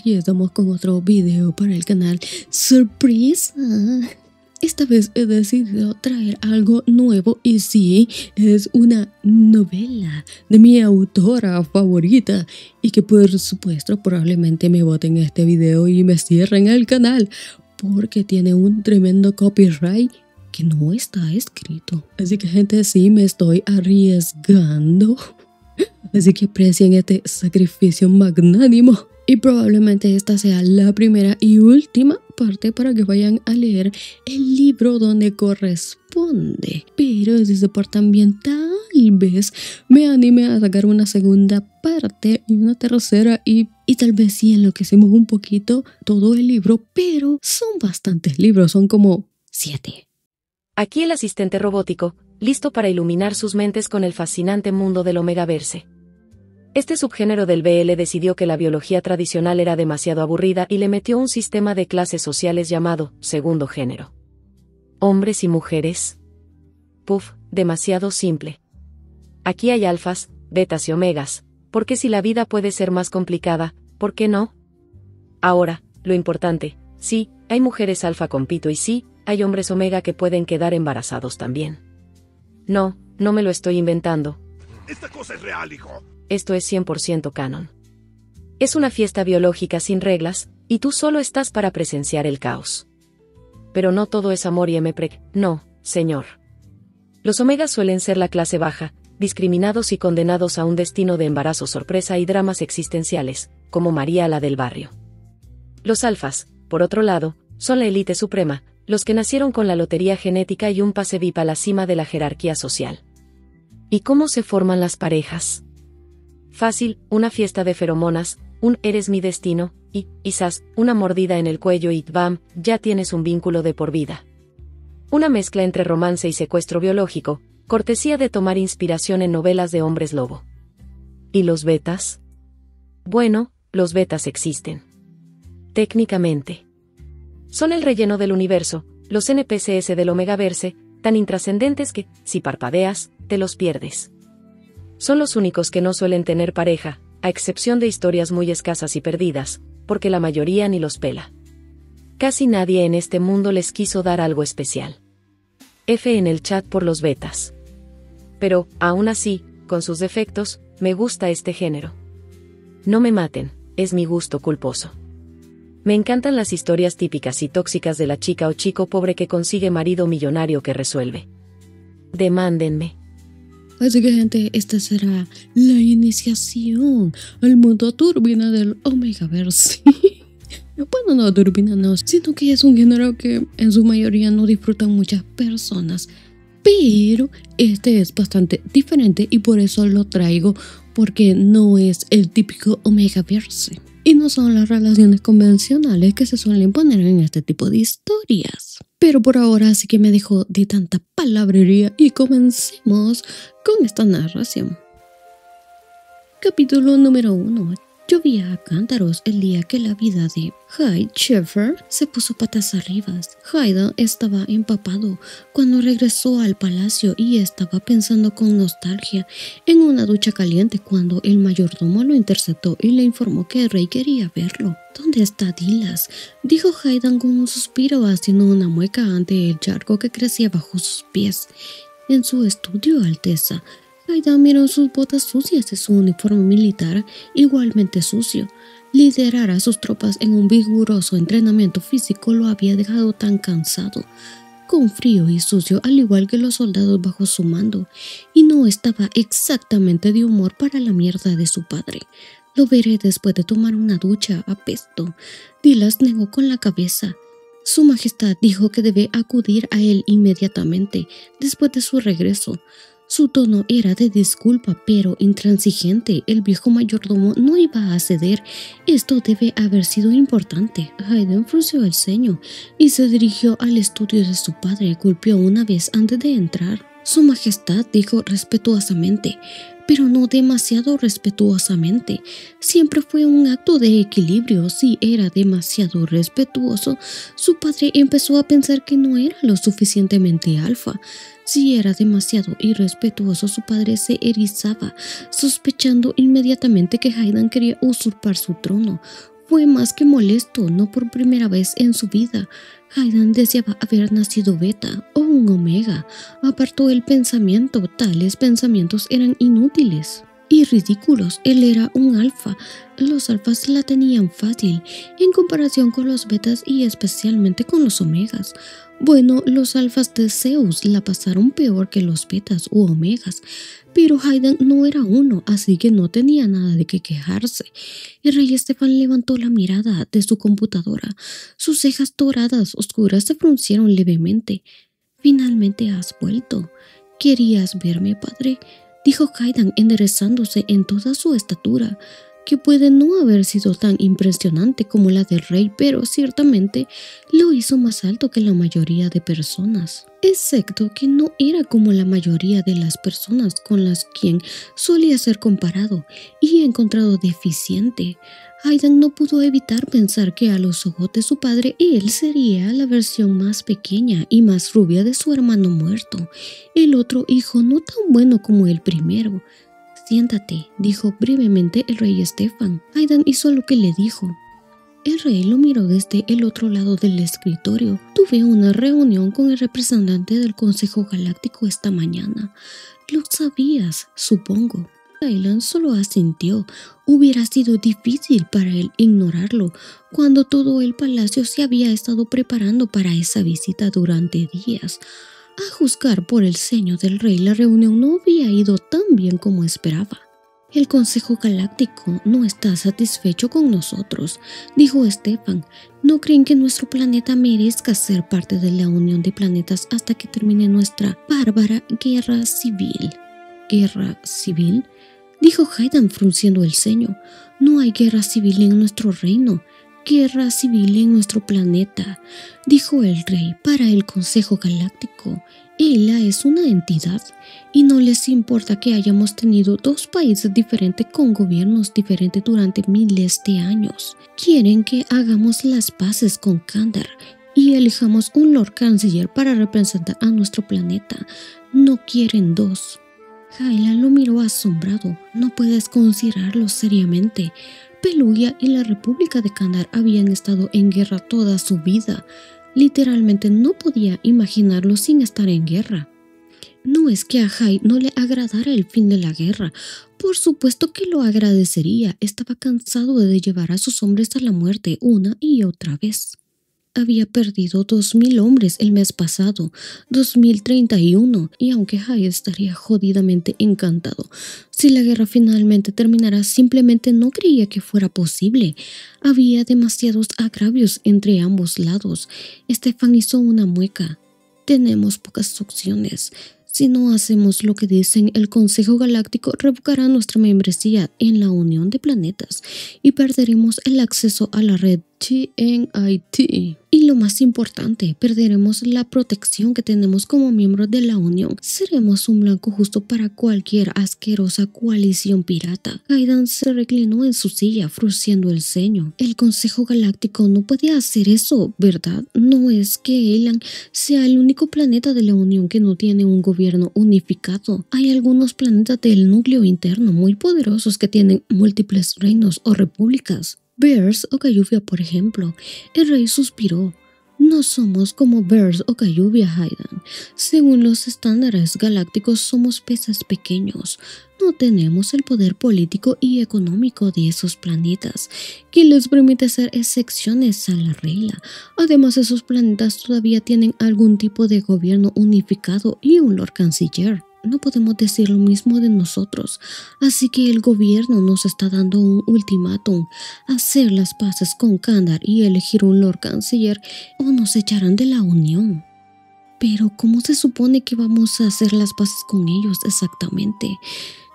aquí estamos con otro video para el canal. ¡Sorpresa! Esta vez he decidido traer algo nuevo y sí, es una novela de mi autora favorita y que por supuesto probablemente me boten este video y me cierren el canal porque tiene un tremendo copyright que no está escrito. Así que gente, sí me estoy arriesgando. Así que aprecien este sacrificio magnánimo. Y probablemente esta sea la primera y última parte para que vayan a leer el libro donde corresponde. Pero si se portan bien, tal vez me anime a sacar una segunda parte y una tercera y tal vez sí enloquecemos un poquito todo el libro, pero son bastantes libros, son como 7. Aquí el asistente robótico, listo para iluminar sus mentes con el fascinante mundo del Omegaverse. Este subgénero del BL decidió que la biología tradicional era demasiado aburrida y le metió un sistema de clases sociales llamado segundo género. Hombres y mujeres. Puf, demasiado simple. Aquí hay alfas, betas y omegas, porque si la vida puede ser más complicada, ¿por qué no? Ahora, lo importante, sí, hay mujeres alfa con pito y sí, hay hombres omega que pueden quedar embarazados también. No, no me lo estoy inventando. Esta cosa es real, hijo. Esto es 100% canon. Es una fiesta biológica sin reglas, y tú solo estás para presenciar el caos. Pero no todo es amor y mpreg, no, señor. Los omegas suelen ser la clase baja, discriminados y condenados a un destino de embarazo sorpresa y dramas existenciales, como María la del barrio. Los alfas, por otro lado, son la élite suprema, los que nacieron con la lotería genética y un pase VIP a la cima de la jerarquía social. ¿Y cómo se forman las parejas? Fácil, una fiesta de feromonas, un eres mi destino, y, quizás, una mordida en el cuello y ¡bam!, ya tienes un vínculo de por vida. Una mezcla entre romance y secuestro biológico, cortesía de tomar inspiración en novelas de hombres lobo. ¿Y los betas? Bueno, los betas existen. Técnicamente. Son el relleno del universo, los NPCs del Omegaverse, tan intrascendentes que, si parpadeas, te los pierdes. Son los únicos que no suelen tener pareja, a excepción de historias muy escasas y perdidas, porque la mayoría ni los pela. Casi nadie en este mundo les quiso dar algo especial. F en el chat por los betas. Pero, aún así, con sus defectos, me gusta este género. No me maten, es mi gusto culposo. Me encantan las historias típicas y tóxicas de la chica o chico pobre que consigue marido millonario que resuelve. Demándenme. Así que gente, esta será la iniciación al mundo turbina del Omegaverse. Bueno, no turbina no, sino que es un género que en su mayoría no disfrutan muchas personas. Pero este es bastante diferente y por eso lo traigo, porque no es el típico Omegaverse. Y no son las relaciones convencionales que se suelen poner en este tipo de historias. Pero por ahora sí que me dejo de tanta palabrería y comencemos con esta narración. Capítulo número 1. Llovía a cántaros el día que la vida de Hyde Sheffer se puso patas arriba. Hyde estaba empapado cuando regresó al palacio y estaba pensando con nostalgia en una ducha caliente cuando el mayordomo lo interceptó y le informó que el rey quería verlo. ¿Dónde está Dilas?, dijo Hyde con un suspiro, haciendo una mueca ante el charco que crecía bajo sus pies. En su estudio, Alteza. Hyde miró sus botas sucias y su uniforme militar igualmente sucio. Liderar a sus tropas en un vigoroso entrenamiento físico lo había dejado tan cansado, con frío y sucio, al igual que los soldados bajo su mando, y no estaba exactamente de humor para la mierda de su padre. Lo veré después de tomar una ducha, apesto. Dilas negó con la cabeza. Su Majestad dijo que debe acudir a él inmediatamente, después de su regreso. Su tono era de disculpa, pero intransigente. El viejo mayordomo no iba a ceder. Esto debe haber sido importante. Hayden frunció el ceño y se dirigió al estudio de su padre. Golpeó una vez antes de entrar. Su Majestad dijo respetuosamente, pero no demasiado respetuosamente. Siempre fue un acto de equilibrio. Si era demasiado respetuoso, su padre empezó a pensar que no era lo suficientemente alfa. Si era demasiado irrespetuoso, su padre se erizaba, sospechando inmediatamente que Hayden quería usurpar su trono. Fue más que molesto. No por primera vez en su vida, Hayden deseaba haber nacido beta o un omega. Apartó el pensamiento. Tales pensamientos eran inútiles y ridículos. Él era un alfa. Los alfas la tenían fácil en comparación con los betas y especialmente con los omegas. Bueno, los alfas de Zeus la pasaron peor que los betas u omegas, pero Hayden no era uno, así que no tenía nada de qué quejarse. El rey Estefan levantó la mirada de su computadora. Sus cejas doradas oscuras se fruncieron levemente. «Finalmente has vuelto. ¿Querías verme, padre?», dijo Hayden enderezándose en toda su estatura, que puede no haber sido tan impresionante como la del rey, pero ciertamente lo hizo más alto que la mayoría de personas, excepto que no era como la mayoría de las personas con las quien solía ser comparado y encontrado deficiente. Hayden no pudo evitar pensar que a los ojos de su padre él sería la versión más pequeña y más rubia de su hermano muerto, el otro hijo no tan bueno como el primero. «Siéntate», dijo brevemente el rey Estefan. Hayden hizo lo que le dijo. El rey lo miró desde el otro lado del escritorio. «Tuve una reunión con el representante del Consejo Galáctico esta mañana. Lo sabías, supongo». Hayden solo asintió. Hubiera sido difícil para él ignorarlo cuando todo el palacio se había estado preparando para esa visita durante días. A juzgar por el ceño del rey, la reunión no había ido tan bien como esperaba. «El Consejo Galáctico no está satisfecho con nosotros», dijo Estefan. «No creen que nuestro planeta merezca ser parte de la Unión de Planetas hasta que termine nuestra bárbara guerra civil». «¿Guerra civil?», dijo Hayden frunciendo el ceño. «No hay guerra civil en nuestro reino. Guerra civil en nuestro planeta», dijo el rey. «Para el Consejo Galáctico, ELA es una entidad y no les importa que hayamos tenido dos países diferentes con gobiernos diferentes durante miles de años. Quieren que hagamos las paces con Kandar y elijamos un Lord Canciller para representar a nuestro planeta. No quieren dos». Hayden lo miró asombrado. «No puedes considerarlo seriamente. Pelugia y la República de Kandar habían estado en guerra toda su vida. Literalmente no podía imaginarlo sin estar en guerra». No es que a Hay no le agradara el fin de la guerra. Por supuesto que lo agradecería. Estaba cansado de llevar a sus hombres a la muerte una y otra vez. Había perdido 2000 hombres el mes pasado, 2031, y aunque Hay estaría jodidamente encantado si la guerra finalmente terminara, simplemente no creía que fuera posible. Había demasiados agravios entre ambos lados. Estefan hizo una mueca. «Tenemos pocas opciones. Si no hacemos lo que dicen, el Consejo Galáctico revocará nuestra membresía en la Unión de Planetas y perderemos el acceso a la red TNIT. Y lo más importante, perderemos la protección que tenemos como miembros de la Unión. Seremos un blanco justo para cualquier asquerosa coalición pirata». Hayden se reclinó en su silla, frunciendo el ceño. «El Consejo Galáctico no puede hacer eso, ¿verdad? No es que Elan sea el único planeta de la Unión que no tiene un gobierno unificado. Hay algunos planetas del núcleo interno muy poderosos que tienen múltiples reinos o repúblicas. Bears o Cayuvia, por ejemplo». El rey suspiró. «No somos como Bears o Cayuvia, Hayden. Según los estándares galácticos somos peces pequeños. No tenemos el poder político y económico de esos planetas, que les permite hacer excepciones a la regla. Además, esos planetas todavía tienen algún tipo de gobierno unificado y un Lord Canciller. No podemos decir lo mismo de nosotros, así que el gobierno nos está dando un ultimátum: hacer las paces con Kandar y elegir un Lord Canciller o nos echarán de la Unión». «Pero ¿cómo se supone que vamos a hacer las paces con ellos exactamente?»,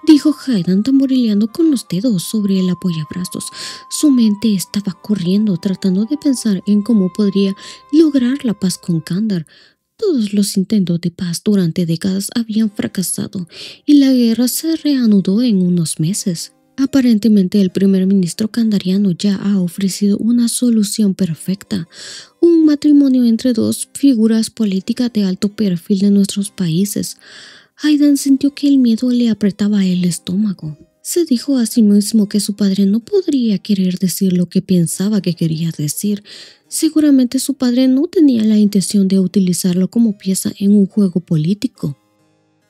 dijo Hayden tamborileando con los dedos sobre el apoyabrazos. Su mente estaba corriendo, tratando de pensar en cómo podría lograr la paz con Kandar. Todos los intentos de paz durante décadas habían fracasado y la guerra se reanudó en unos meses. Aparentemente el primer ministro kandariano ya ha ofrecido una solución perfecta: un matrimonio entre dos figuras políticas de alto perfil de nuestros países. Hayden sintió que el miedo le apretaba el estómago. Se dijo a sí mismo que su padre no podría querer decir lo que pensaba que quería decir. Seguramente su padre no tenía la intención de utilizarlo como pieza en un juego político.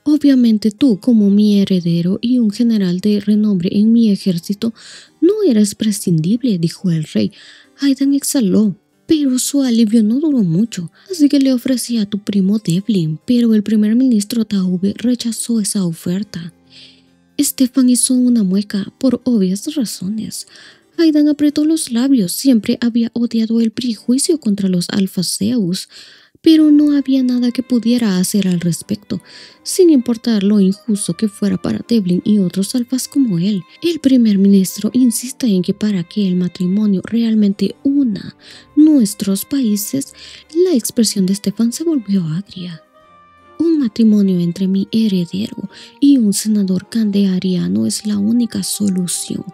Obviamente tú, como mi heredero y un general de renombre en mi ejército, no eres prescindible, dijo el rey. Hayden exhaló, pero su alivio no duró mucho, así que le ofrecí a tu primo Devlin, pero el primer ministro Taube rechazó esa oferta. Stefan hizo una mueca por obvias razones. Hayden apretó los labios, siempre había odiado el prejuicio contra los alfaceus, pero no había nada que pudiera hacer al respecto, sin importar lo injusto que fuera para Devlin y otros alfas como él. El primer ministro insiste en que para que el matrimonio realmente una nuestros países, la expresión de Stefan se volvió agria. Un matrimonio entre mi heredero y un senador candeariano es la única solución.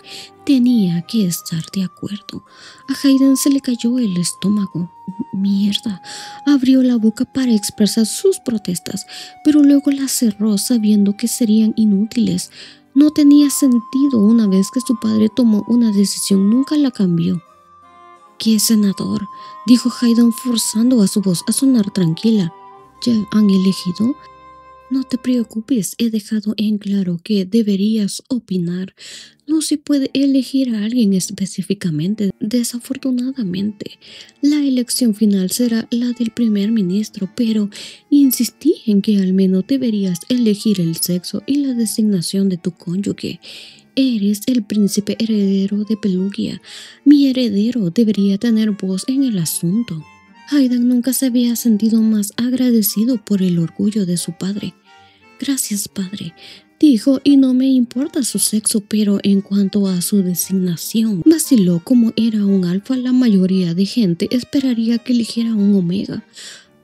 Tenía que estar de acuerdo. A Hayden se le cayó el estómago. Mierda. Abrió la boca para expresar sus protestas, pero luego la cerró sabiendo que serían inútiles. No tenía sentido. Una vez que su padre tomó una decisión, nunca la cambió. ¿Qué senador?, dijo Hayden forzando a su voz a sonar tranquila. ¿Ya han elegido? No te preocupes, he dejado en claro que deberías opinar. No se puede elegir a alguien específicamente. Desafortunadamente, la elección final será la del primer ministro, pero insistí en que al menos deberías elegir el sexo y la designación de tu cónyuge. Eres el príncipe heredero de Pelugia. Mi heredero debería tener voz en el asunto. Hayden nunca se había sentido más agradecido por el orgullo de su padre. Gracias, padre, dijo, y no me importa su sexo, pero en cuanto a su designación, vaciló. Como era un alfa, la mayoría de gente esperaría que eligiera un omega.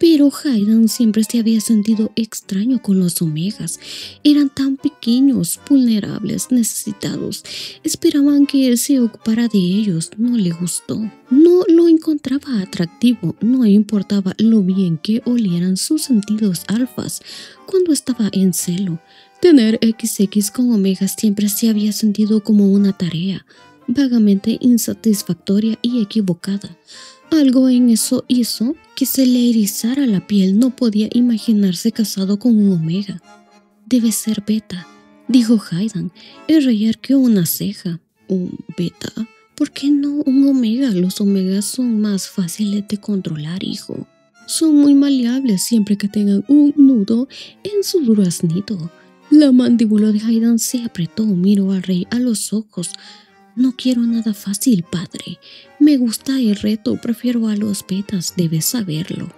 Pero Hayden siempre se había sentido extraño con los omegas. Eran tan pequeños, vulnerables, necesitados. Esperaban que él se ocupara de ellos. No le gustó. No lo encontraba atractivo. No importaba lo bien que olieran sus sentidos alfas cuando estaba en celo. Tener XX con omegas siempre se había sentido como una tarea vagamente insatisfactoria y equivocada. Algo en eso hizo que se le erizara la piel. No podía imaginarse casado con un omega. Debe ser beta, dijo Hayden. El rey arqueó una ceja. ¿Un beta? ¿Por qué no un omega? Los omegas son más fáciles de controlar, hijo. Son muy maleables siempre que tengan un nudo en su duraznito. La mandíbula de Hayden se apretó. Miró al rey a los ojos. No quiero nada fácil, padre. Me gusta el reto, prefiero a los betas, debes saberlo.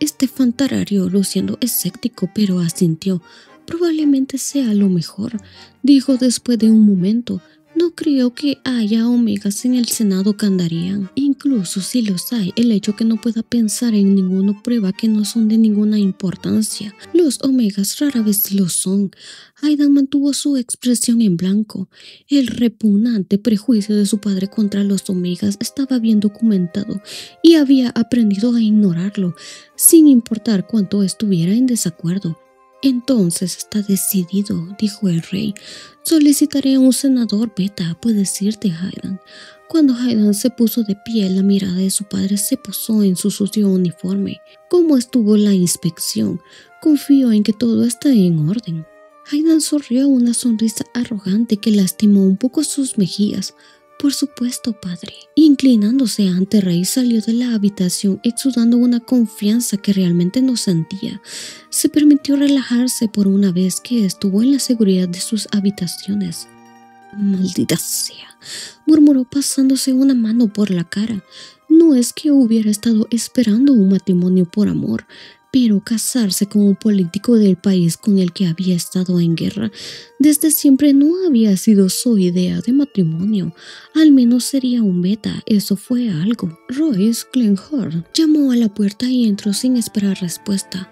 Stefan tarareó, luciendo escéptico, pero asintió. Probablemente sea lo mejor, dijo después de un momento. No creo que haya omegas en el Senado Kandarian. Incluso si los hay, el hecho que no pueda pensar en ninguno prueba que no son de ninguna importancia. Los omegas rara vez lo son. Hayden mantuvo su expresión en blanco. El repugnante prejuicio de su padre contra los omegas estaba bien documentado y había aprendido a ignorarlo, sin importar cuánto estuviera en desacuerdo. Entonces está decidido, dijo el rey. Solicitaré a un senador beta, puedes irte, Hayden. Cuando Hayden se puso de pie, la mirada de su padre se posó en su sucio uniforme. ¿Cómo estuvo la inspección? Confío en que todo está en orden. Hayden sonrió, una sonrisa arrogante que lastimó un poco sus mejillas. Por supuesto, padre. Inclinándose ante el rey, salió de la habitación exudando una confianza que realmente no sentía. Se permitió relajarse por una vez que estuvo en la seguridad de sus habitaciones. Maldita sea, murmuró pasándose una mano por la cara. No es que hubiera estado esperando un matrimonio por amor, pero casarse con un político del país con el que había estado en guerra desde siempre no había sido su idea de matrimonio. Al menos sería un beta, eso fue algo. Royce Glenhorn llamó a la puerta y entró sin esperar respuesta.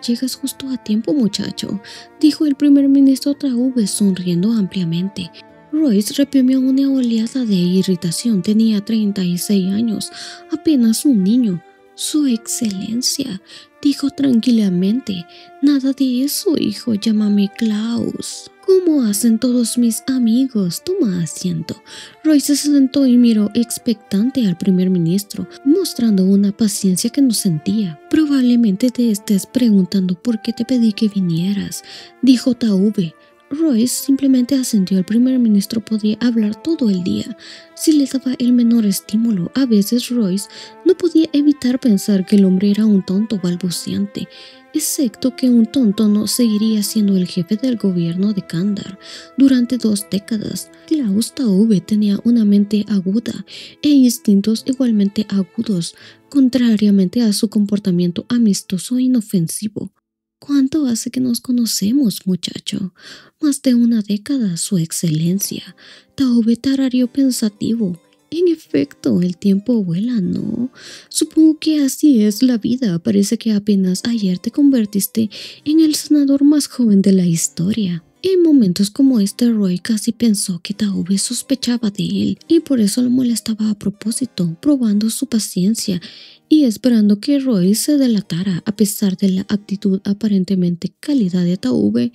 Llegas justo a tiempo, muchacho, dijo el primer ministro Traube sonriendo ampliamente. Royce reprimió una oleada de irritación. Tenía 36 años, apenas un niño. Su excelencia, dijo tranquilamente. Nada de eso, hijo, llámame Klaus. ¿Cómo hacen todos mis amigos? Toma asiento. Roy se sentó y miró expectante al primer ministro, mostrando una paciencia que no sentía. Probablemente te estés preguntando por qué te pedí que vinieras, dijo Taube. Royce simplemente asintió. El primer ministro podría hablar todo el día si le daba el menor estímulo. A veces Royce no podía evitar pensar que el hombre era un tonto balbuceante, excepto que un tonto no seguiría siendo el jefe del gobierno de Kandar durante 2 décadas. Klaus Taube tenía una mente aguda e instintos igualmente agudos, contrariamente a su comportamiento amistoso e inofensivo. ¿Cuánto hace que nos conocemos, muchacho? Más de 1 década, su excelencia. Taube tarareó pensativo. En efecto, el tiempo vuela, ¿no? Supongo que así es la vida. Parece que apenas ayer te convertiste en el senador más joven de la historia. En momentos como este, Roy casi pensó que Taube sospechaba de él y por eso lo molestaba a propósito, probando su paciencia y esperando que Roy se delatara. A pesar de la actitud aparentemente cálida de Taube,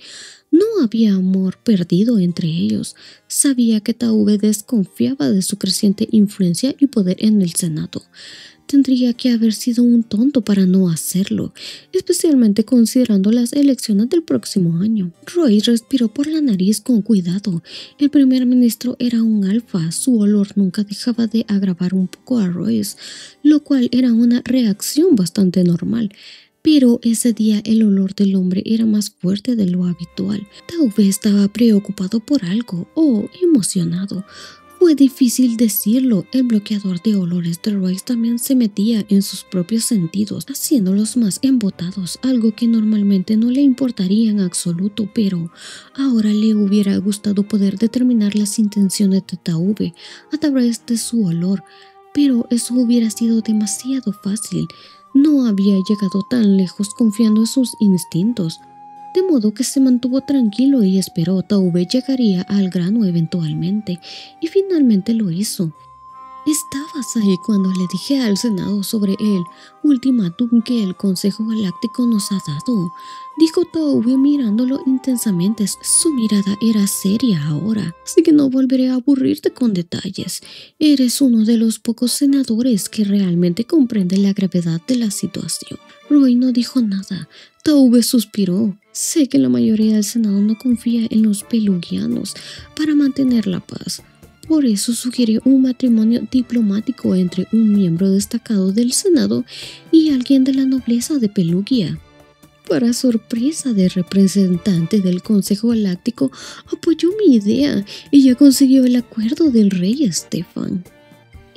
no había amor perdido entre ellos. Sabía que Taube desconfiaba de su creciente influencia y poder en el Senado. Tendría que haber sido un tonto para no hacerlo, especialmente considerando las elecciones del próximo año. Roy respiró por la nariz con cuidado. El primer ministro era un alfa. Su olor nunca dejaba de agravar un poco a Royce, lo cual era una reacción bastante normal. Pero ese día el olor del hombre era más fuerte de lo habitual. Taube estaba preocupado por algo o emocionado. Fue difícil decirlo. El bloqueador de olores de Royce también se metía en sus propios sentidos, haciéndolos más embotados, algo que normalmente no le importaría en absoluto, pero ahora le hubiera gustado poder determinar las intenciones de Taube a través de su olor, pero eso hubiera sido demasiado fácil. No había llegado tan lejos confiando en sus instintos, de modo que se mantuvo tranquilo y esperó. Taube llegaría al grano eventualmente, y finalmente lo hizo. Estabas ahí cuando le dije al Senado sobre el ultimátum que el Consejo Galáctico nos ha dado, dijo Taube mirándolo intensamente. Su mirada era seria ahora, así que no volveré a aburrirte con detalles. Eres uno de los pocos senadores que realmente comprende la gravedad de la situación. Roy no dijo nada. Taube suspiró. Sé que la mayoría del Senado no confía en los pelugianos para mantener la paz. Por eso sugirió un matrimonio diplomático entre un miembro destacado del Senado y alguien de la nobleza de Pelugia. Para sorpresa del representante del Consejo Galáctico, apoyó mi idea y ya consiguió el acuerdo del rey Estefan.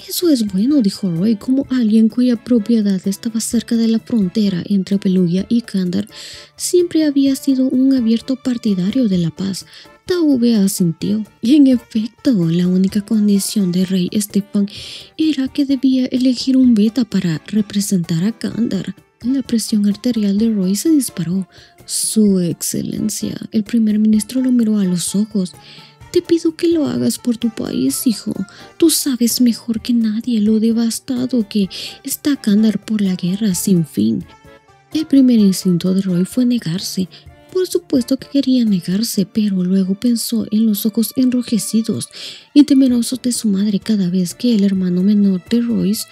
Eso es bueno, dijo Roy, como alguien cuya propiedad estaba cerca de la frontera entre Pelugia y Kandar. Siempre había sido un abierto partidario de la paz. Taube asintió. Y en efecto, la única condición de rey Estefan era que debía elegir un beta para representar a Kandar. La presión arterial de Roy se disparó. Su excelencia, el primer ministro lo miró a los ojos. Te pido que lo hagas por tu país, hijo. Tú sabes mejor que nadie lo devastado que está Kandar por la guerra sin fin. El primer instinto de Roy fue negarse. Por supuesto que quería negarse, pero luego pensó en los ojos enrojecidos y temerosos de su madre cada vez que el hermano menor de Royce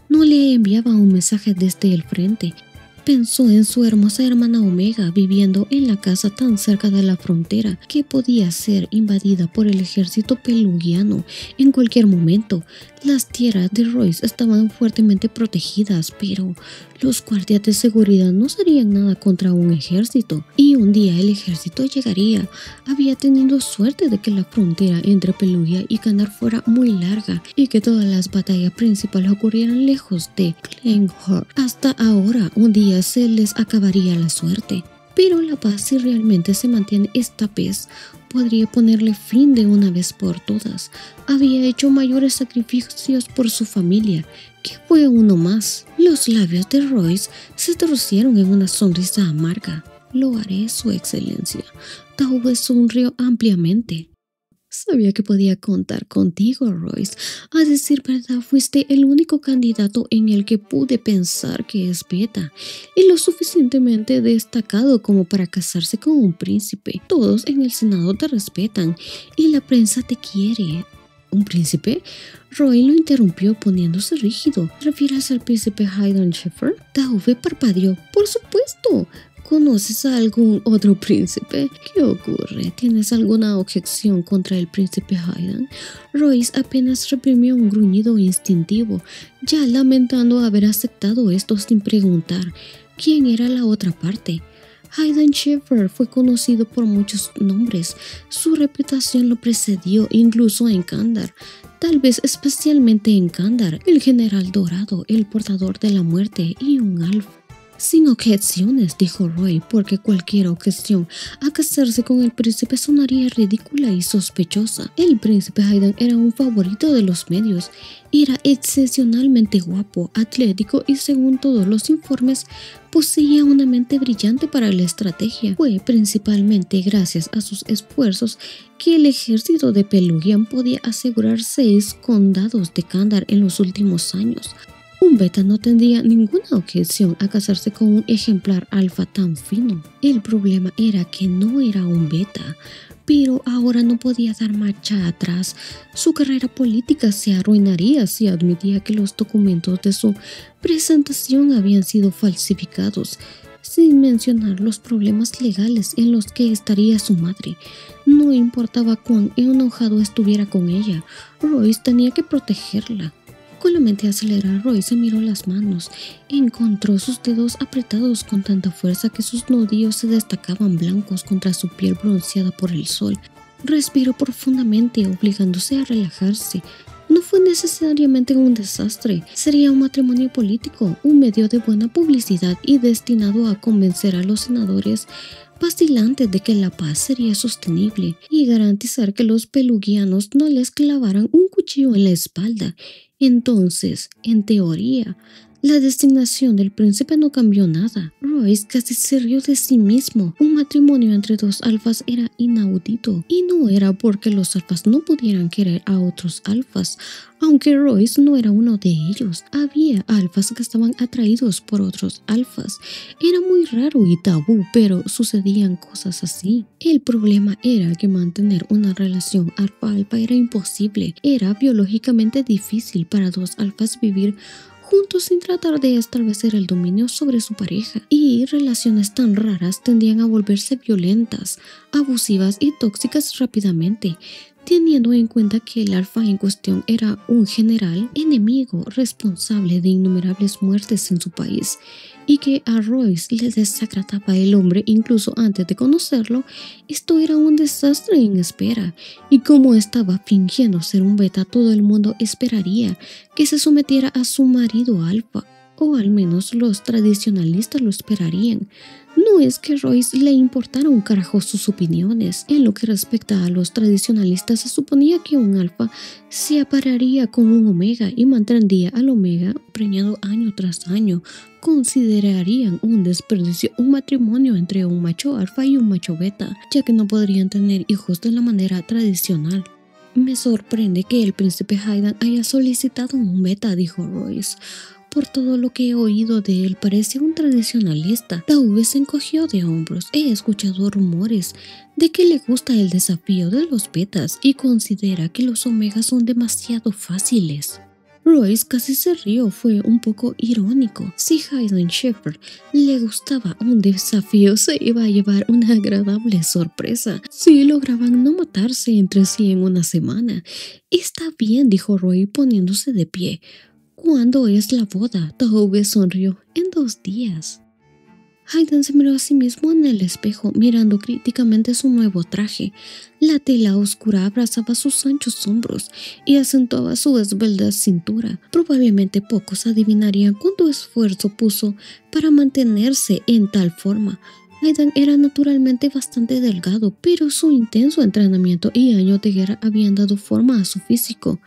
no le enviaba un mensaje desde el frente. Pensó en su hermosa hermana Omega viviendo en la casa tan cerca de la frontera que podía ser invadida por el ejército pelugiano en cualquier momento. Las tierras de Royce estaban fuertemente protegidas, pero los guardias de seguridad no harían nada contra un ejército, y un día el ejército llegaría. Había tenido suerte de que la frontera entre Pelugia y Kandar fuera muy larga y que todas las batallas principales ocurrieran lejos de Glenhor. Hasta ahora, un día se les acabaría la suerte. Pero la paz, si realmente se mantiene esta vez, podría ponerle fin de una vez por todas. Había hecho mayores sacrificios por su familia, que fue uno más. Los labios de Royce se torcieron en una sonrisa amarga. Lo haré, su excelencia. Taube sonrió ampliamente. Sabía que podía contar contigo, Royce. A decir verdad, fuiste el único candidato en el que pude pensar que es beta y lo suficientemente destacado como para casarse con un príncipe. Todos en el Senado te respetan y la prensa te quiere. ¿Un príncipe? Roy lo interrumpió poniéndose rígido. ¿Te refieres al príncipe Hayden Sheffer? Tauve parpadeó. Por supuesto. ¿Conoces a algún otro príncipe? ¿Qué ocurre? ¿Tienes alguna objeción contra el príncipe Hayden? Royce apenas reprimió un gruñido instintivo, ya lamentando haber aceptado esto sin preguntar quién era la otra parte. Hayden Sheffer fue conocido por muchos nombres. Su reputación lo precedió incluso en Kandar, tal vez especialmente en Kandar, el general dorado, el portador de la muerte y un alfa. Sin objeciones, dijo Roy, porque cualquier objeción a casarse con el príncipe sonaría ridícula y sospechosa. El príncipe Hayden era un favorito de los medios. Era excepcionalmente guapo, atlético y, según todos los informes, poseía una mente brillante para la estrategia. Fue principalmente gracias a sus esfuerzos que el ejército de Pelugian podía asegurar 6 condados de Kandar en los últimos años. Un beta no tendría ninguna objeción a casarse con un ejemplar alfa tan fino. El problema era que no era un beta, pero ahora no podía dar marcha atrás. Su carrera política se arruinaría si admitía que los documentos de su presentación habían sido falsificados, sin mencionar los problemas legales en los que estaría su madre. No importaba cuán enojado estuviera con ella, Royce tenía que protegerla. Con la mente acelerada, Roy se miró las manos. Encontró sus dedos apretados con tanta fuerza que sus nudillos se destacaban blancos contra su piel bronceada por el sol. Respiró profundamente, obligándose a relajarse. No fue necesariamente un desastre. Sería un matrimonio político, un medio de buena publicidad y destinado a convencer a los senadores vacilantes de que la paz sería sostenible y garantizar que los pelugianos no les clavaran un cuchillo en la espalda. Entonces, en teoría, la designación del príncipe no cambió nada. Royce casi se rió de sí mismo. Un matrimonio entre 2 alfas era inaudito. Y no era porque los alfas no pudieran querer a otros alfas, aunque Royce no era uno de ellos. Había alfas que estaban atraídos por otros alfas. Era muy raro y tabú, pero sucedían cosas así. El problema era que mantener una relación alfa-alfa era imposible. Era biológicamente difícil para 2 alfas vivir juntos sin tratar de establecer el dominio sobre su pareja, y relaciones tan raras tendían a volverse violentas, abusivas y tóxicas rápidamente, teniendo en cuenta que el alfa en cuestión era un general enemigo responsable de innumerables muertes en su país, y que a Royce le desagradaba el hombre incluso antes de conocerlo. Esto era un desastre en espera, y como estaba fingiendo ser un beta, todo el mundo esperaría que se sometiera a su marido alfa, o al menos los tradicionalistas lo esperarían. No es que Royce le importara un carajo sus opiniones. En lo que respecta a los tradicionalistas, se suponía que un alfa se apararía con un omega y mantendría al omega preñado año tras año. Considerarían un desperdicio un matrimonio entre un macho alfa y un macho beta, ya que no podrían tener hijos de la manera tradicional. Me sorprende que el príncipe Hayden haya solicitado un beta, dijo Royce. Por todo lo que he oído de él, parece un tradicionalista. Tauve se encogió de hombros. He escuchado rumores de que le gusta el desafío de los betas y considera que los omegas son demasiado fáciles. Royce casi se rió, fue un poco irónico. Si Hayden Sheffer le gustaba un desafío, se iba a llevar una agradable sorpresa si lograban no matarse entre sí en una semana. Está bien, dijo Roy poniéndose de pie. ¿Cuándo es la boda? Tauve sonrió. En 2 días. Hayden se miró a sí mismo en el espejo, mirando críticamente su nuevo traje. La tela oscura abrazaba sus anchos hombros y acentuaba su esbelta cintura. Probablemente pocos adivinarían cuánto esfuerzo puso para mantenerse en tal forma. Hayden era naturalmente bastante delgado, pero su intenso entrenamiento y años de guerra habían dado forma a su físico,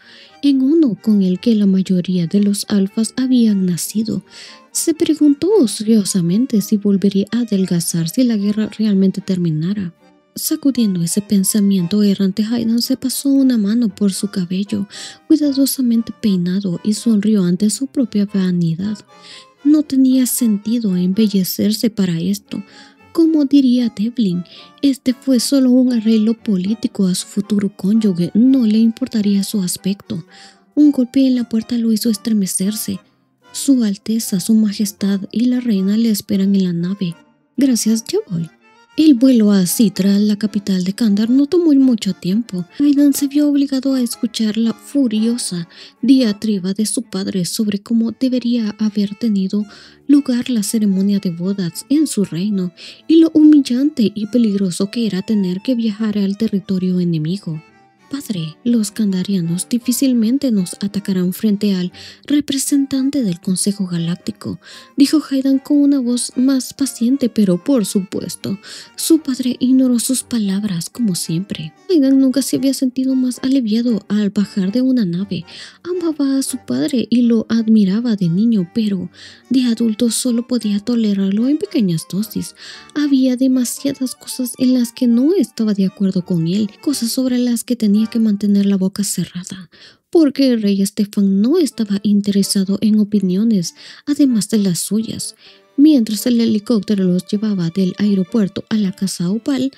en uno con el que la mayoría de los alfas habían nacido. Se preguntó ociosamente si volvería a adelgazar si la guerra realmente terminara. Sacudiendo ese pensamiento errante, Hayden se pasó una mano por su cabello, cuidadosamente peinado, y sonrió ante su propia vanidad. No tenía sentido embellecerse para esto. Como diría Devlin, este fue solo un arreglo político a su futuro cónyuge, no le importaría su aspecto. Un golpe en la puerta lo hizo estremecerse. Su Alteza, Su Majestad y la reina le esperan en la nave. Gracias, ya voy. El vuelo a Citra, la capital de Kandar, no tomó mucho tiempo. Hayden se vio obligado a escuchar la furiosa diatriba de su padre sobre cómo debería haber tenido lugar la ceremonia de bodas en su reino y lo humillante y peligroso que era tener que viajar al territorio enemigo. Padre, los kandarianos difícilmente nos atacarán frente al representante del Consejo Galáctico, dijo Hayden con una voz más paciente, pero por supuesto, su padre ignoró sus palabras como siempre. Hayden nunca se había sentido más aliviado al bajar de una nave. Amaba a su padre y lo admiraba de niño, pero de adulto solo podía tolerarlo en pequeñas dosis. Había demasiadas cosas en las que no estaba de acuerdo con él, cosas sobre las que tenía que mantener la boca cerrada, porque el rey Stefan no estaba interesado en opiniones, además de las suyas. Mientras el helicóptero los llevaba del aeropuerto a la casa opal,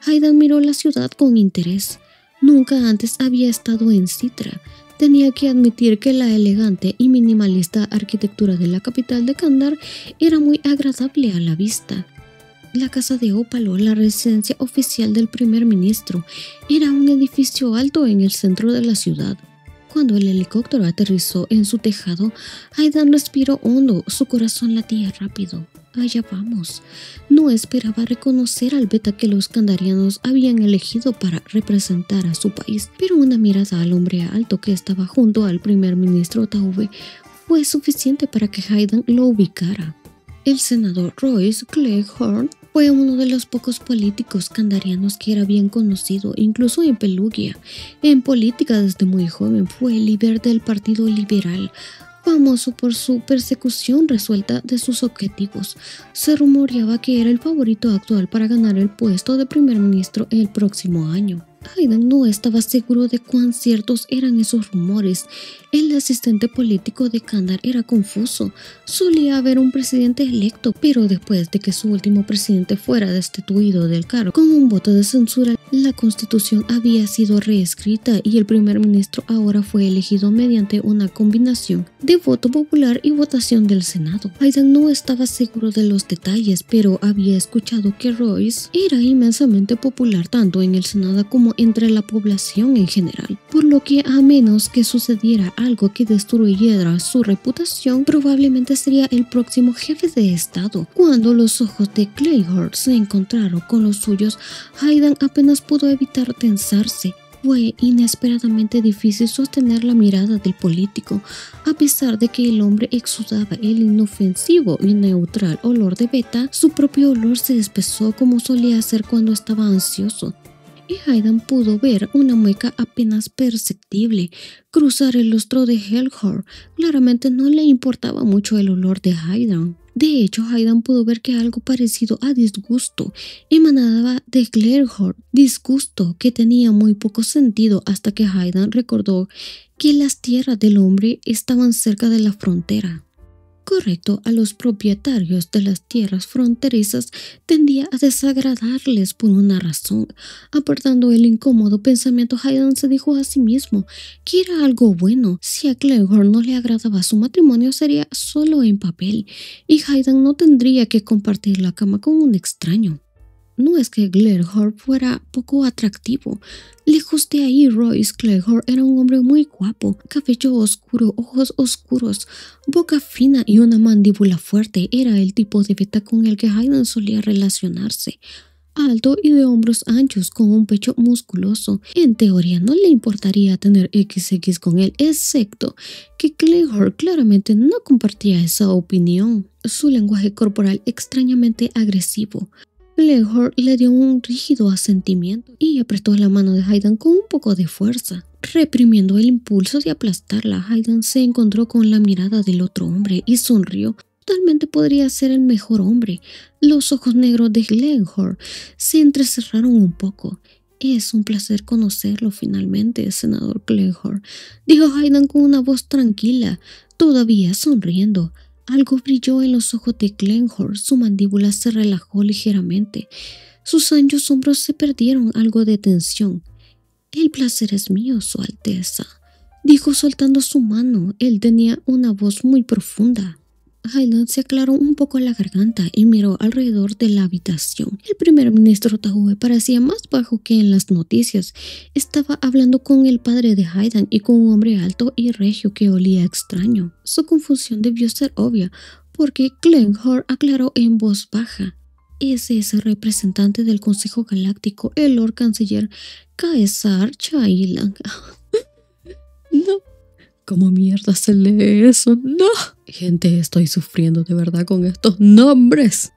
Hayden miró la ciudad con interés. Nunca antes había estado en Citra. Tenía que admitir que la elegante y minimalista arquitectura de la capital de Kandar era muy agradable a la vista. La casa de Ópalo, la residencia oficial del primer ministro, era un edificio alto en el centro de la ciudad. Cuando el helicóptero aterrizó en su tejado, Hayden respiró hondo, su corazón latía rápido. Allá vamos. No esperaba reconocer al beta que los kandarianos habían elegido para representar a su país, pero una mirada al hombre alto que estaba junto al primer ministro Tauve fue suficiente para que Hayden lo ubicara. El senador Royce Cleghorn fue uno de los pocos políticos kandarianos que era bien conocido, incluso en Pelugia. En política desde muy joven fue el líder del Partido Liberal, famoso por su persecución resuelta de sus objetivos. Se rumoreaba que era el favorito actual para ganar el puesto de primer ministro el próximo año. Hayden no estaba seguro de cuán ciertos eran esos rumores. El asistente político de Kandar era confuso. Solía haber un presidente electo, pero después de que su último presidente fuera destituido del cargo con un voto de censura, la constitución había sido reescrita y el primer ministro ahora fue elegido mediante una combinación de voto popular y votación del Senado. Hayden no estaba seguro de los detalles, pero había escuchado que Royce era inmensamente popular tanto en el Senado como entre la población en general, por lo que a menos que sucediera algo que destruyera su reputación, probablemente sería el próximo jefe de estado. Cuando los ojos de Cleghorn se encontraron con los suyos, Hayden apenas pudo evitar tensarse. Fue inesperadamente difícil sostener la mirada del político, a pesar de que el hombre exudaba el inofensivo y neutral olor de beta. Su propio olor se espesó como solía hacer cuando estaba ansioso, y Hayden pudo ver una mueca apenas perceptible cruzar el rostro de Cleghorn. Claramente no le importaba mucho el olor de Hayden. De hecho, Hayden pudo ver que algo parecido a disgusto emanaba de Cleghorn, disgusto que tenía muy poco sentido hasta que Hayden recordó que las tierras del hombre estaban cerca de la frontera. Correcto, a los propietarios de las tierras fronterizas tendía a desagradarles por una razón. Apartando el incómodo pensamiento, Hayden se dijo a sí mismo que era algo bueno. Si a Cleghorn no le agradaba su matrimonio, sería solo en papel, y Hayden no tendría que compartir la cama con un extraño. No es que Cleghorn fuera poco atractivo. Lejos de ahí, Royce Cleghorn era un hombre muy guapo, cabello oscuro, ojos oscuros, boca fina y una mandíbula fuerte. Era el tipo de beta con el que Hayden solía relacionarse. Alto y de hombros anchos, con un pecho musculoso. En teoría no le importaría tener XX con él, excepto que Cleghorn claramente no compartía esa opinión. Su lenguaje corporal extrañamente agresivo. Cleghorn le dio un rígido asentimiento y apretó la mano de Hayden con un poco de fuerza. Reprimiendo el impulso de aplastarla, Hayden se encontró con la mirada del otro hombre y sonrió. Totalmente podría ser el mejor hombre. Los ojos negros de Glenghorn se entrecerraron un poco. Es un placer conocerlo finalmente, senador Glenghorn, dijo Hayden con una voz tranquila, todavía sonriendo. Algo brilló en los ojos de Glenghorn, su mandíbula se relajó ligeramente. Sus anchos hombros se perdieron algo de tensión. El placer es mío, Su Alteza, dijo soltando su mano. Él tenía una voz muy profunda. Hayden se aclaró un poco la garganta y miró alrededor de la habitación. El primer ministro Tahoe parecía más bajo que en las noticias. Estaba hablando con el padre de Hayden y con un hombre alto y regio que olía extraño. Su confusión debió ser obvia, porque Glenghorn aclaró en voz baja. Ese es el representante del Consejo Galáctico, el Lord Canciller Caesar Chailan. No. ¿Cómo mierda se lee eso? ¡No! Gente, estoy sufriendo de verdad con estos nombres.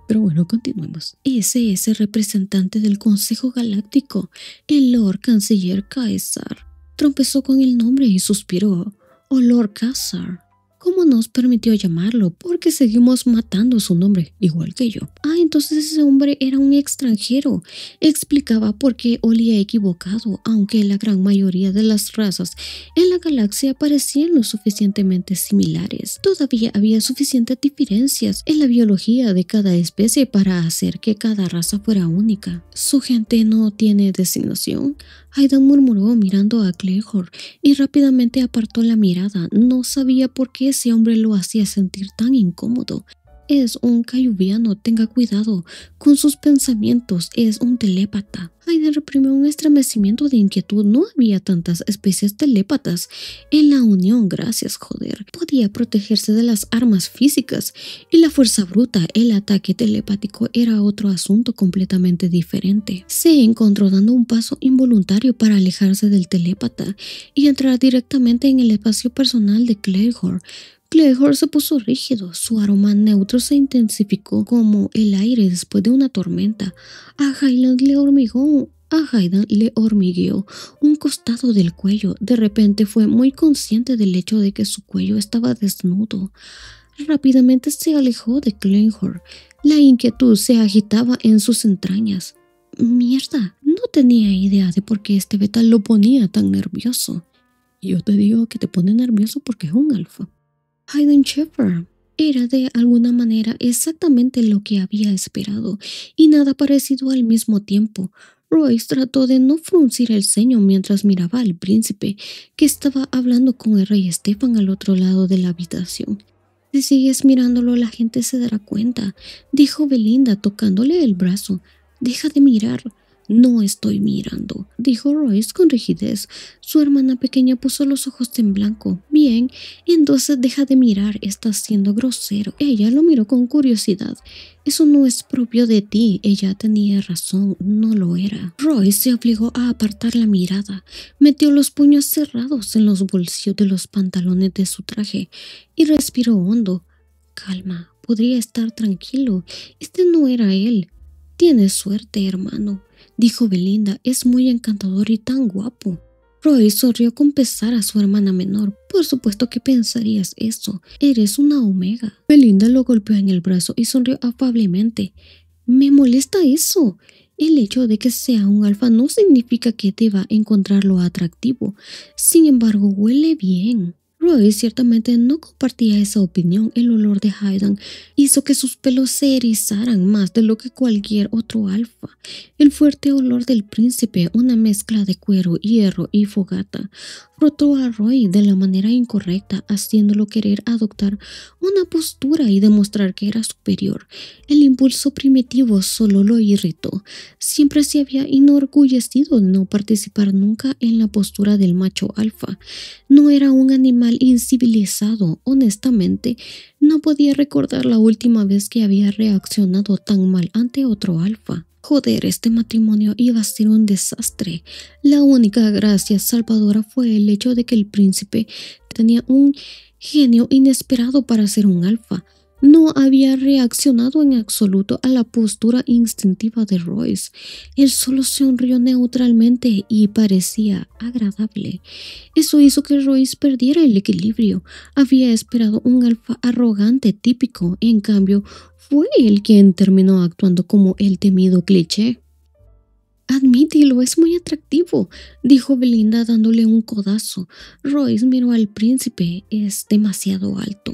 Pero bueno, continuemos. Ese es el representante del Consejo Galáctico, el Lord Canciller Caesar. Tropezó con el nombre y suspiró. Oh, Lord Caesar. ¿Cómo nos permitió llamarlo? Porque seguimos matando su nombre, igual que yo. Entonces ese hombre era un extranjero. Explicaba por qué olía equivocado, aunque la gran mayoría de las razas en la galaxia parecían lo suficientemente similares. Todavía había suficientes diferencias en la biología de cada especie para hacer que cada raza fuera única. ¿Su gente no tiene designación? Hayden murmuró mirando a Glenghorn y rápidamente apartó la mirada. No sabía por qué ese hombre lo hacía sentir tan incómodo. Es un cayubiano, tenga cuidado con sus pensamientos, es un telépata. Hayden reprimió un estremecimiento de inquietud. No había tantas especies telépatas en la Unión, gracias, joder. Podía protegerse de las armas físicas y la fuerza bruta. El ataque telepático era otro asunto completamente diferente. Se encontró dando un paso involuntario para alejarse del telépata y entrar directamente en el espacio personal de Glenghorn. Glenghorn se puso rígido, su aroma neutro se intensificó como el aire después de una tormenta. A Hayden le hormigueó un costado del cuello. De repente fue muy consciente del hecho de que su cuello estaba desnudo. Rápidamente se alejó de Glenghorn. La inquietud se agitaba en sus entrañas. Mierda, no tenía idea de por qué este beta lo ponía tan nervioso. Y yo te digo que te pone nervioso porque es un alfa. Hayden Shepard era de alguna manera exactamente lo que había esperado y nada parecido al mismo tiempo. Royce trató de no fruncir el ceño mientras miraba al príncipe, que estaba hablando con el rey Stefan al otro lado de la habitación. Si sigues mirándolo, la gente se dará cuenta, dijo Belinda tocándole el brazo. Deja de mirar. No estoy mirando, dijo Royce con rigidez. Su hermana pequeña puso los ojos en blanco. Bien, entonces deja de mirar, estás siendo grosero. Ella lo miró con curiosidad. Eso no es propio de ti. Ella tenía razón, no lo era. Royce se obligó a apartar la mirada. Metió los puños cerrados en los bolsillos de los pantalones de su traje y respiró hondo. Calma, podría estar tranquilo. Este no era él. Tienes suerte, hermano, dijo Belinda. Es muy encantador y tan guapo. Royce sonrió con pesar a su hermana menor. Por supuesto que pensarías eso. Eres una omega. Belinda lo golpeó en el brazo y sonrió afablemente. Me molesta eso. El hecho de que sea un alfa no significa que deba encontrarlo atractivo. Sin embargo, huele bien. Royce ciertamente no compartía esa opinión. El olor de Hayden hizo que sus pelos se erizaran más de lo que cualquier otro alfa. El fuerte olor del príncipe, una mezcla de cuero, hierro y fogata, frotó a Roy de la manera incorrecta, haciéndolo querer adoptar una postura y demostrar que era superior. El impulso primitivo solo lo irritó. Siempre se había enorgullecido de no participar nunca en la postura del macho alfa. No era un animal incivilizado. Honestamente, no podía recordar la última vez que había reaccionado tan mal ante otro alfa. Joder, este matrimonio iba a ser un desastre. La única gracia salvadora fue el hecho de que el príncipe tenía un genio inesperado para ser un alfa. No había reaccionado en absoluto a la postura instintiva de Royce. Él solo sonrió neutralmente y parecía agradable. Eso hizo que Royce perdiera el equilibrio. Había esperado un alfa arrogante típico, en cambio, fue él quien terminó actuando como el temido cliché. Admítelo, es muy atractivo, dijo Belinda dándole un codazo. Royce miró al príncipe. Es demasiado alto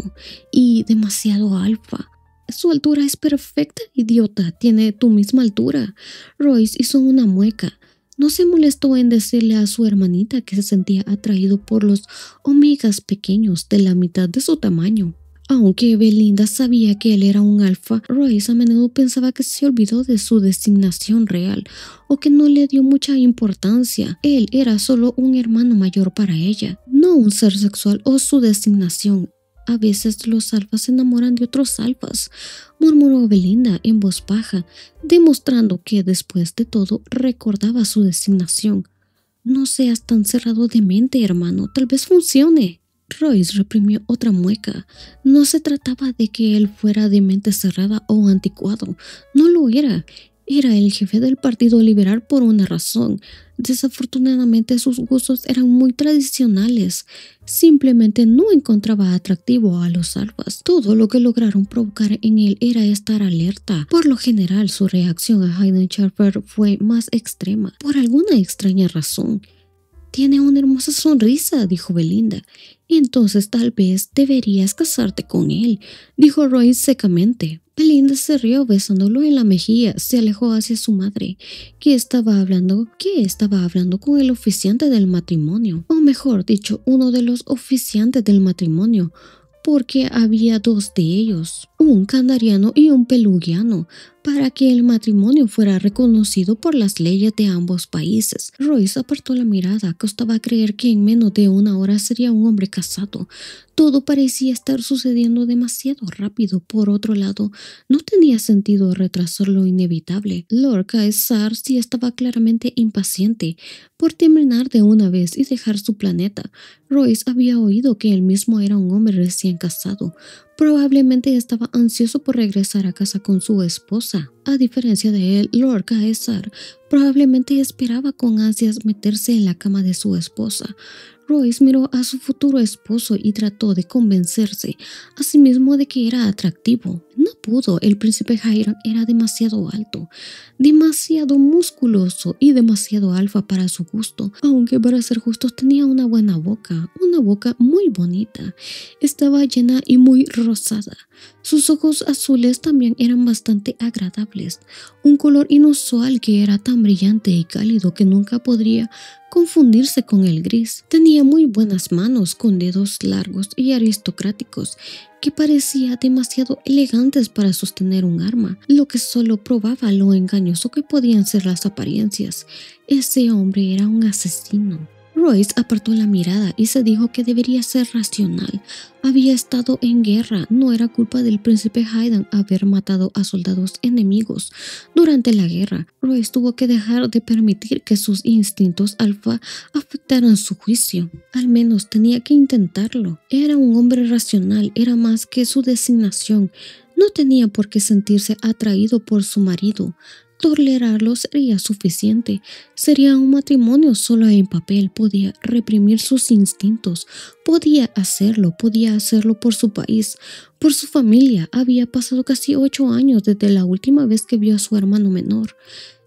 y demasiado alfa. Su altura es perfecta, idiota. Tiene tu misma altura. Royce hizo una mueca. No se molestó en decirle a su hermanita que se sentía atraído por los omegas pequeños de la mitad de su tamaño. Aunque Belinda sabía que él era un alfa, Royce a menudo pensaba que se olvidó de su designación real o que no le dio mucha importancia. Él era solo un hermano mayor para ella, no un ser sexual o su designación. A veces los alfas se enamoran de otros alfas, murmuró Belinda en voz baja, demostrando que después de todo recordaba su designación. No seas tan cerrado de mente, hermano, tal vez funcione. Royce reprimió otra mueca. No se trataba de que él fuera de mente cerrada o anticuado. No lo era. Era el jefe del Partido Liberal por una razón. Desafortunadamente sus gustos eran muy tradicionales. Simplemente no encontraba atractivo a los alfas. Todo lo que lograron provocar en él era estar alerta. Por lo general, su reacción a Hayden Schaeffer fue más extrema, por alguna extraña razón. Tiene una hermosa sonrisa, dijo Belinda. Entonces tal vez deberías casarte con él, dijo Royce secamente. Belinda se rió besándolo en la mejilla, se alejó hacia su madre, que estaba hablando con el oficiante del matrimonio, o mejor dicho, uno de los oficiantes del matrimonio, porque había dos de ellos, un candariano y un pelugiano, para que el matrimonio fuera reconocido por las leyes de ambos países. Royce apartó la mirada. Costaba creer que en menos de una hora sería un hombre casado. Todo parecía estar sucediendo demasiado rápido. Por otro lado, no tenía sentido retrasar lo inevitable. Lord Caesar sí estaba claramente impaciente por terminar de una vez y dejar su planeta. Royce había oído que él mismo era un hombre recién casado. Probablemente estaba ansioso por regresar a casa con su esposa. A diferencia de él, Lord Caesar probablemente esperaba con ansias meterse en la cama de su esposa. Royce miró a su futuro esposo y trató de convencerse a sí mismo de que era atractivo. No pudo. El príncipe Hiram era demasiado alto, demasiado musculoso y demasiado alfa para su gusto, aunque para ser justos tenía una buena boca, una boca muy bonita. Estaba llena y muy rosada. Sus ojos azules también eran bastante agradables, un color inusual que era tan brillante y cálido que nunca podría confundirse con el gris. Tenía muy buenas manos con dedos largos y aristocráticos que parecía demasiado elegantes para sostener un arma, lo que solo probaba lo engañoso que podían ser las apariencias. Ese hombre era un asesino. Royce apartó la mirada y se dijo que debería ser racional. Había estado en guerra. No era culpa del príncipe Hayden haber matado a soldados enemigos durante la guerra. Royce tuvo que dejar de permitir que sus instintos alfa afectaran su juicio. Al menos tenía que intentarlo. Era un hombre racional, era más que su designación. No tenía por qué sentirse atraído por su marido. Tolerarlo sería suficiente. Sería un matrimonio solo en papel. Podía reprimir sus instintos. Podía hacerlo por su país, por su familia. Había pasado casi 8 años desde la última vez que vio a su hermano menor.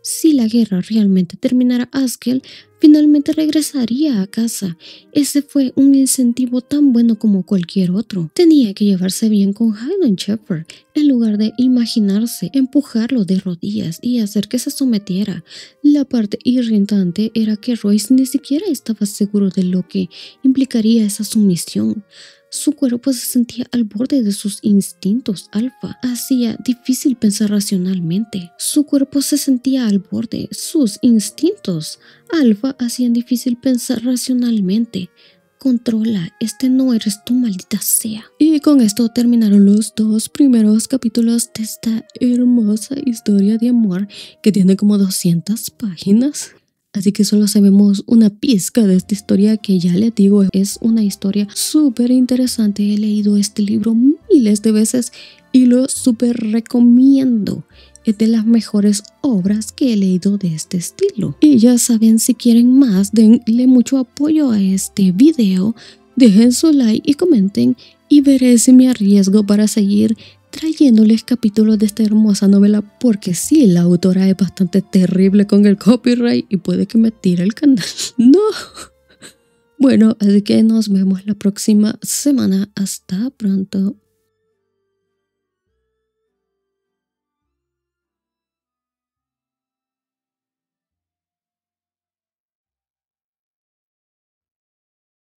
Si la guerra realmente terminara, Haskell finalmente regresaría a casa. Ese fue un incentivo tan bueno como cualquier otro. Tenía que llevarse bien con Hayden Schaeffer, en lugar de imaginarse empujarlo de rodillas y hacer que se sometiera. La parte irritante era que Royce ni siquiera estaba seguro de lo que implicaría esa sumisión. Su cuerpo se sentía al borde de sus instintos alfa. Hacía difícil pensar racionalmente. Su cuerpo se sentía al borde. Sus instintos alfa hacían difícil pensar racionalmente. Controla, este no eres tú, maldita sea. Y con esto terminaron los 2 primeros capítulos de esta hermosa historia de amor que tiene como 200 páginas. Así que solo sabemos una pizca de esta historia que ya les digo, es una historia súper interesante. He leído este libro miles de veces y lo súper recomiendo. Es de las mejores obras que he leído de este estilo. Y ya saben, si quieren más, denle mucho apoyo a este video, dejen su like y comenten y veré si me arriesgo para seguir trayéndoles capítulos de esta hermosa novela, porque sí, la autora es bastante terrible con el copyright y puede que me tire el canal. No. Bueno, así que nos vemos la próxima semana. Hasta pronto.